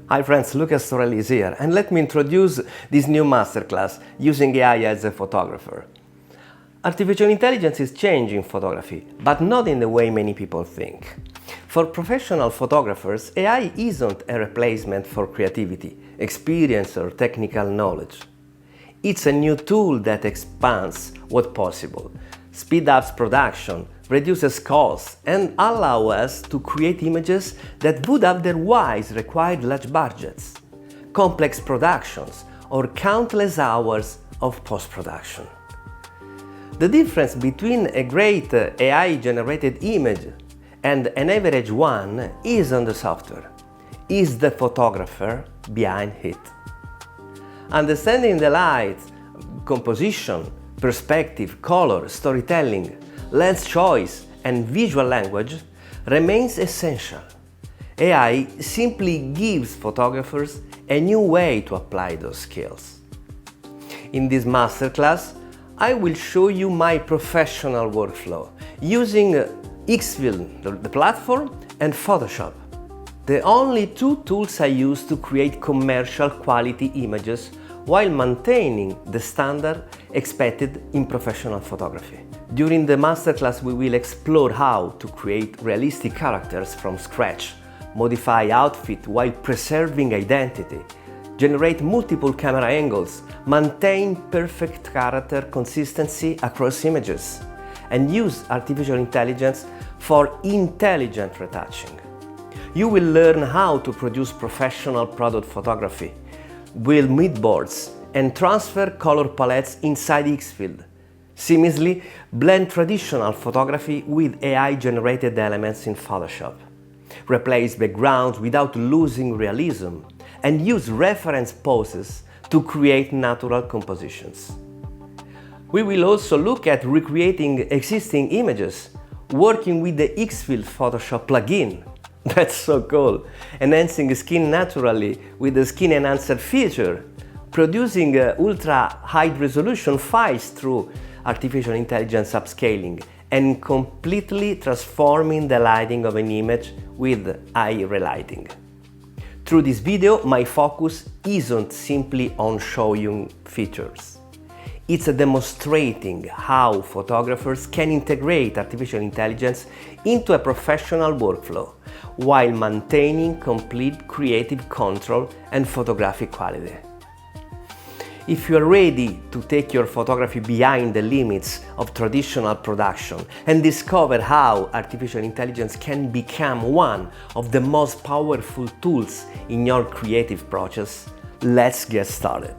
Hi friends, Luca Storelli is here, and let me introduce this new masterclass using AI as a photographer. Artificial intelligence is changing photography, but not in the way many people think. For professional photographers, AI isn't a replacement for creativity, experience or technical knowledge. It's a new tool that expands what's possible, speeds up production, reduces costs, and allows us to create images that would otherwise require large budgets, complex productions, or countless hours of post-production. The difference between a great AI-generated image and an average one is on the software, is the photographer behind it. Understanding the light, composition, perspective, color, storytelling, lens choice, and visual language remains essential. AI simply gives photographers a new way to apply those skills. In this masterclass, I will show you my professional workflow using Xfilm, the platform, and Photoshop, the only two tools I use to create commercial quality images while maintaining the standard expected in professional photography. During the masterclass, we will explore how to create realistic characters from scratch, modify outfit while preserving identity, generate multiple camera angles, maintain perfect character consistency across images, and use artificial intelligence for intelligent retouching. You will learn how to produce professional product photography, build mood boards, and transfer color palettes inside Xfilm. Seamlessly blend traditional photography with AI-generated elements in Photoshop. Replace backgrounds without losing realism, and use reference poses to create natural compositions. We will also look at recreating existing images, working with the Xfilm Photoshop plugin. That's so cool! Enhancing skin naturally with the Skin Enhancer feature, producing ultra-high resolution files through artificial intelligence upscaling, and completely transforming the lighting of an image with eye relighting. Through this video, my focus isn't simply on showing features. It's demonstrating how photographers can integrate artificial intelligence into a professional workflow while maintaining complete creative control and photographic quality. If you are ready to take your photography behind the limits of traditional production and discover how artificial intelligence can become one of the most powerful tools in your creative process, let's get started.